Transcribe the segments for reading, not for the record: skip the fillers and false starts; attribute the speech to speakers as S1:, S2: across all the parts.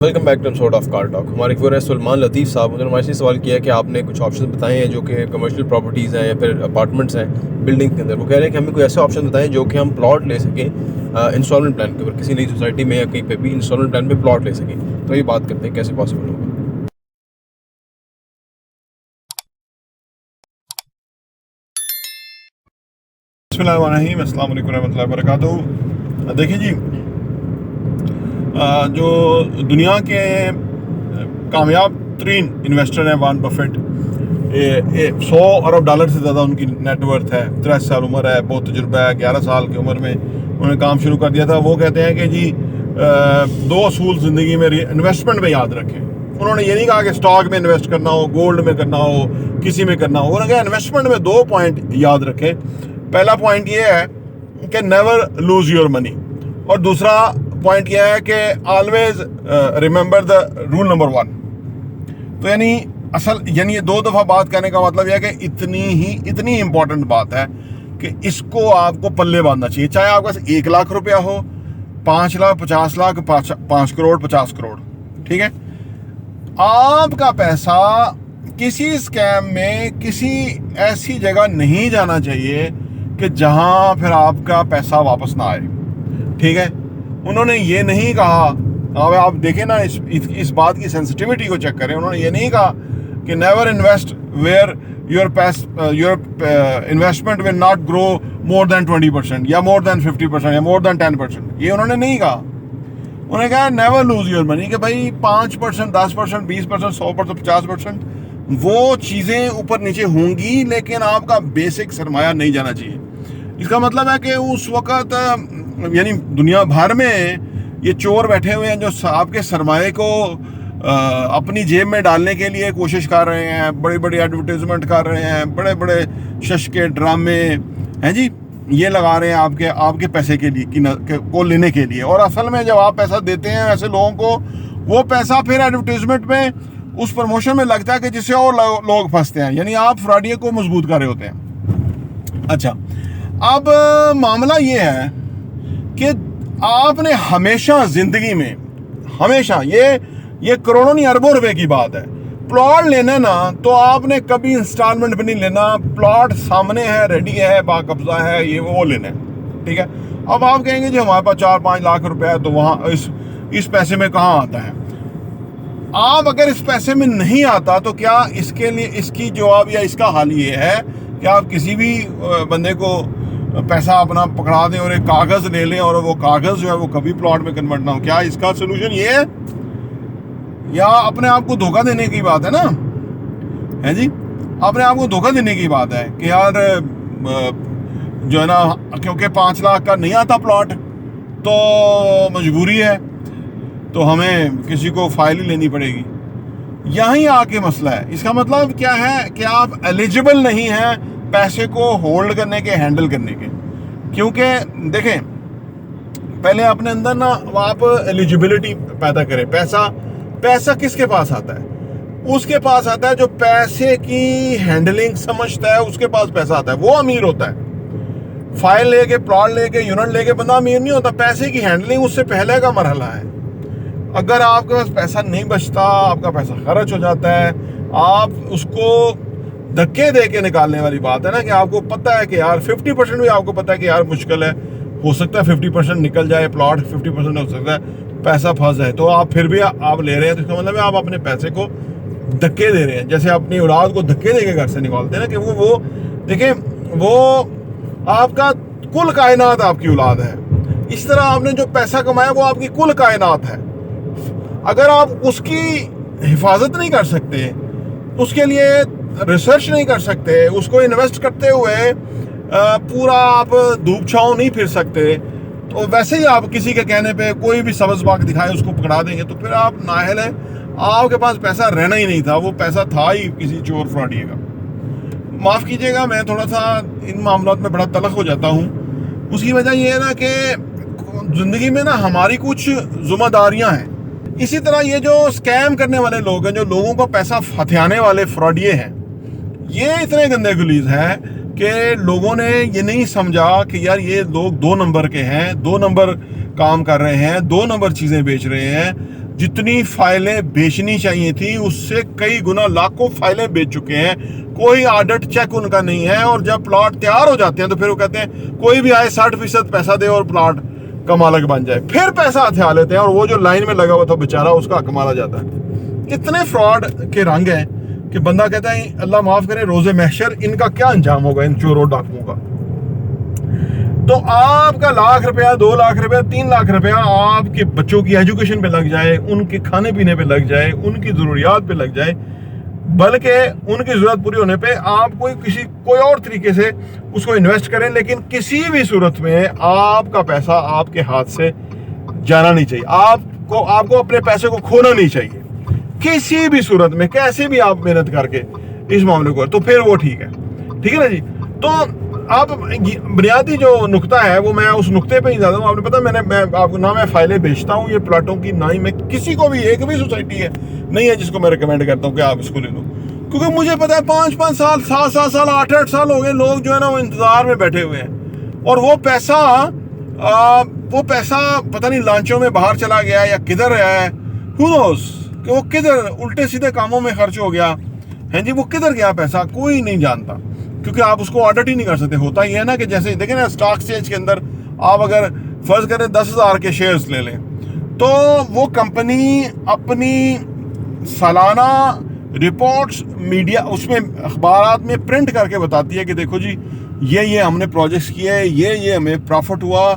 S1: Welcome back to episode of car talk. हमारे viewer है सलमान लतीफ़ साहब। उन्होंने हमारे से सवाल किया कि आपने कुछ ऑप्शन बताए हैं जो कि कमर्शियल प्रॉपर्टीज़ हैं या फिर अपार्टमेंट्स हैं बिल्डिंग के अंदर। वो कह रहे हैं कि हमें कोई ऐसे ऑप्शन बताएं जो कि हम प्लॉट ले सकें इंस्टॉलमेंट प्लान के ऊपर, किसी नई सोसाइटी में या कहीं पे भी इंस्टॉलमेंट प्लान पे प्लॉट ले सकें। तो ये बात करते हैं कैसे पॉसिबल होगा।
S2: बिस्मिल्लाहिर्रहमानिर्रहीम, अस्सलाम वालेकुम रहमतुल्लाहि व बरकातुहू। देखिए जी, जो दुनिया के कामयाब तरीन इन्वेस्टर हैं वारन बफेट, 100 अरब डॉलर से ज़्यादा उनकी नेटवर्थ है, 83 साल उम्र है, बहुत तजुर्बा है। 11 साल की उम्र में उन्होंने काम शुरू कर दिया था। वो कहते हैं कि जी दो असूल ज़िंदगी में इन्वेस्टमेंट में याद रखें। उन्होंने ये नहीं कहा कि स्टॉक में इन्वेस्ट करना हो, गोल्ड में करना हो, किसी में करना हो। उन्होंने कहा इन्वेस्टमेंट में 2 पॉइंट याद रखें। पहला पॉइंट ये है कि नेवर लूज योर मनी, और दूसरा पॉइंट यह है कि always remember the rule number 1। तो यानी ये 2 दफ़ा बात करने का मतलब यह है कि इतनी इंपॉर्टेंट बात है कि इसको आपको पल्ले बांधना चाहिए। चाहे आपके पास 1 लाख रुपया हो, 5 लाख, 50 लाख, 5 करोड़, 50 करोड़, ठीक है। आपका पैसा किसी स्कैम में किसी ऐसी जगह नहीं जाना चाहिए कि जहां फिर आपका पैसा वापस ना आए, ठीक है। उन्होंने ये नहीं कहा, अब आप देखें ना, इस बात की सेंसिटिविटी को चेक करें। उन्होंने ये नहीं कहा कि never invest where your investment will not grow more than 20% या मोर देन 50% या मोर देन 10%। ये उन्होंने नहीं कहा। उन्होंने कहा नेवर लूज योर मनी, कि भाई 5%, 10%, 20%, 100%, 50% वो चीज़ें ऊपर नीचे होंगी, लेकिन आपका बेसिक सरमाया नहीं जाना चाहिए। इसका मतलब है कि उस वक़्त यानी दुनिया भर में ये चोर बैठे हुए हैं जो आपके सरमाए को अपनी जेब में डालने के लिए कोशिश कर रहे हैं, बड़ी बड़ी एडवर्टाइजमेंट कर रहे हैं, बड़े बड़े शश के ड्रामे हैं जी, ये लगा रहे हैं आपके पैसे के लिए को लेने के लिए। और असल में जब आप पैसा देते हैं ऐसे लोगों को, वो पैसा फिर एडवर्टाइजमेंट में उस प्रमोशन में लगता है कि जिससे और लोग फंसते हैं, यानी आप फ्रॉडिये को मजबूत कर रहे होते हैं। अच्छा, अब मामला ये है कि आपने हमेशा जिंदगी में, हमेशा ये करोड़ों नहीं अरबों रुपए की बात है, प्लॉट लेना ना तो आपने कभी इंस्टॉलमेंट भी नहीं लेना। प्लॉट सामने है, रेडी है, बाकब्जा है, ये वो लेना है, ठीक है। अब आप कहेंगे जी हमारे पास 4-5 लाख रुपए है, तो वहाँ इस पैसे में कहाँ आता है। आप अगर इस पैसे में नहीं आता तो क्या इसके लिए इसकी जवाब या इसका हल ये है कि आप किसी भी बंदे को पैसा अपना पकड़ा दें और एक कागज़ ले लें और वो कागज़ जो है वो कभी प्लॉट में कन्वर्ट ना हो। क्या इसका सोल्यूशन ये है, या अपने आप को धोखा देने की बात है ना, है जी, अपने आप को धोखा देने की बात है कि यार जो है ना, क्योंकि 5 लाख का नहीं आता प्लॉट तो मजबूरी है, तो हमें किसी को फाइल ही लेनी पड़ेगी। यहीं आके मसला है। इसका मतलब क्या है कि आप एलिजिबल नहीं हैं पैसे को होल्ड करने के, हैंडल करने के। क्योंकि देखें, पहले अपने अंदर ना आप एलिजिबिलिटी पैदा करें। पैसा किसके पास आता है? उसके पास आता है जो पैसे की हैंडलिंग समझता है, उसके पास पैसा आता है, वो अमीर होता है। फाइल लेके, प्लॉट लेके, यूनिट लेके बंदा अमीर नहीं होता। पैसे की हैंडलिंग उससे पहले का मरहला है। अगर आपके पास पैसा नहीं बचता, आपका पैसा खर्च हो जाता है, आप उसको धक्के दे के निकालने वाली बात है ना, कि आपको पता है कि यार 50% भी आपको पता है कि यार मुश्किल है, हो सकता है 50% निकल जाए, प्लॉट 50% हो सकता है, पैसा फंस जाए, तो आप फिर भी आप ले रहे हैं। तो इसका मतलब है आप अपने पैसे को धक्के दे रहे हैं, जैसे अपनी औलाद को धक्के दे के घर से निकालते हैं ना, कि वो देखिए, वो आपका कुल कायनात आपकी औलाद है। इस तरह आपने जो पैसा कमाया वो आपकी कुल कायनात है। अगर आप उसकी हिफाजत नहीं कर सकते, उसके लिए रिसर्च नहीं कर सकते, उसको इन्वेस्ट करते हुए पूरा आप धूप छांव नहीं फिर सकते, तो वैसे ही आप किसी के कहने पे कोई भी सब्ज़ बाग दिखाए उसको पकड़ा देंगे, तो फिर आप नाअहल हैं। आपके पास पैसा रहना ही नहीं था, वो पैसा था ही किसी चोर फ्रॉडिये का। माफ़ कीजिएगा, मैं थोड़ा सा इन मामलों में बड़ा तलख हो जाता हूँ। उसकी वजह यह है ना कि ज़िंदगी में ना हमारी कुछ जिम्मेदारियाँ हैं। इसी तरह ये जो स्कैम करने वाले लोग हैं, जो लोगों को पैसा हथियाने वाले फ्रॉडिये हैं, ये इतने गंदे गुलीज हैं कि लोगों ने ये नहीं समझा कि यार ये लोग 2 नंबर के हैं, 2 नंबर काम कर रहे हैं, 2 नंबर चीज़ें बेच रहे हैं। जितनी फाइलें बेचनी चाहिए थी उससे कई गुना लाखों फाइलें बेच चुके हैं। कोई ऑडिट चेक उनका नहीं है, और जब प्लॉट तैयार हो जाते हैं तो फिर वो कहते हैं कोई भी आए 60% पैसा दे और प्लॉट का मालिक बन जाए, फिर पैसा हथिया लेते हैं, और वो जो लाइन में लगा हुआ था बेचारा उसका हक मारा जाता है। इतने फ्रॉड के रंग हैं कि बंदा कहता है अल्लाह माफ करे रोजे महशर इनका क्या अंजाम होगा, इन चोरों डाकुओं का। तो आपका लाख रुपया, 2 लाख रुपया, 3 लाख रुपया आपके बच्चों की एजुकेशन पे लग जाए, उनके खाने पीने पे लग जाए, उनकी जरूरियात पे लग जाए, बल्कि उनकी जरूरत पूरी होने पे आप कोई और तरीके से उसको इन्वेस्ट करें, लेकिन किसी भी सूरत में आपका पैसा आपके हाथ से जाना नहीं चाहिए। आपको अपने पैसे को खोना नहीं चाहिए किसी भी सूरत में, कैसे भी आप मेहनत करके इस मामले को, तो फिर वो ठीक है ना जी। तो आप बुनियादी जो नुक्ता है वो मैं उस नुक्ते पे ही ज्यादा हूँ। आपने पता मैं आपको ना मैं फाइलें बेचता हूँ ये प्लाटों की, ना ही मैं किसी को भी, एक भी सोसाइटी है नहीं है जिसको मैं रिकमेंड करता हूँ कि आप इसको ले लो, क्योंकि मुझे पता है 5-5 साल, 7-7 साल, 8-8 साल हो गए लोग जो है ना वो इंतजार में बैठे हुए हैं, और वो पैसा पता नहीं लांचों में बाहर चला गया या किधर है, हू नोस कि वो किधर उल्टे सीधे कामों में खर्च हो गया है जी। वो किधर गया पैसा कोई नहीं जानता, क्योंकि आप उसको ऑडिट ही नहीं कर सकते। होता ही है ना कि जैसे देखें ना स्टॉक एक्सचेंज के अंदर आप अगर फर्ज करें 10,000 के शेयर्स ले लें, तो वो कंपनी अपनी सालाना रिपोर्ट्स मीडिया उसमें अखबारात में प्रिंट करके बताती है कि देखो जी ये हमने प्रोजेक्ट्स किए, ये हमें प्रॉफिट हुआ,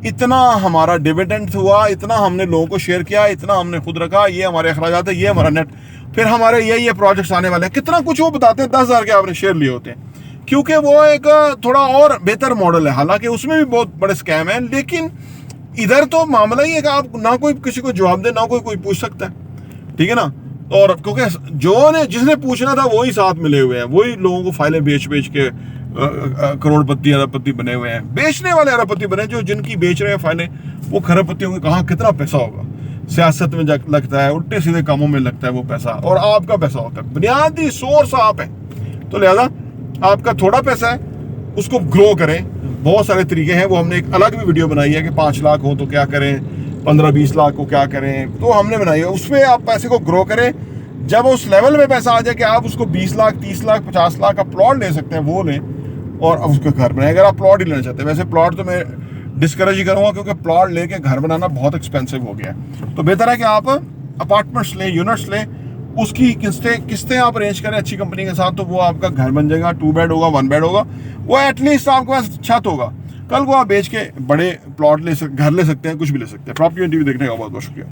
S2: इतना हमारा डिविडेंड हुआ, इतना हमने लोगों को शेयर किया, इतना हमने खुद रखा, ये हमारे अखराजात है, ये हमारा नेट, फिर हमारे ये प्रोजेक्ट्स आने वाले हैं, कितना कुछ वो बताते हैं। 10,000 के आपने शेयर लिए होते हैं, क्योंकि वो एक थोड़ा और बेहतर मॉडल है, हालांकि उसमें भी बहुत बड़े स्कैम हैं, लेकिन इधर तो मामला ही है कि आप ना कोई किसी को जवाब दे, ना कोई पूछ सकता है, ठीक है ना। और क्योंकि जिसने पूछना था वही साथ मिले हुए हैं, वही लोगों को फाइलें बेच के करोड़पति अरबपति बने हुए हैं। बेचने वाले अरबपति बने, जो जिनकी बेच रहे हैं फाइलें वो खरबपति होंगे। कहाँ कितना पैसा होगा, सियासत में लगता है, उल्टे सीधे कामों में लगता है वो पैसा, और आपका पैसा होता है, बुनियादी सोर्स आप है। तो लिहाजा आपका थोड़ा पैसा है उसको ग्रो करें। बहुत सारे तरीके हैं, वो हमने एक अलग भी वीडियो बनाई है कि 5 लाख हो तो क्या करें, 15-20 लाख को क्या करें, तो हमने बनाई है। उसमें आप पैसे को ग्रो करें, जब उस लेवल में पैसा आ जाए कि आप उसको 20 लाख, 30 लाख, 50 लाख का प्लॉट ले सकते हैं, वो लें और उसका घर बनाए। अगर आप प्लॉट ही लेना चाहते हैं, वैसे प्लॉट तो मैं डिस्करेज ही करूँगा, क्योंकि प्लॉट लेके घर बनाना बहुत एक्सपेंसिव हो गया है। तो बेहतर है कि आप अपार्टमेंट्स लें, यूनिट्स लें, उसकी किस्तें आप अरेंज करें अच्छी कंपनी के साथ, तो वो आपका घर बन जाएगा। 2 बेड होगा, 1 बेड होगा, वो एटलीस्ट आपके पास छत होगा। कल को आप बेच के बड़े प्लॉट घर ले सकते हैं, कुछ भी ले सकते हैं। प्रॉपर्टी देखने का बहुत बहुत शुक्रिया।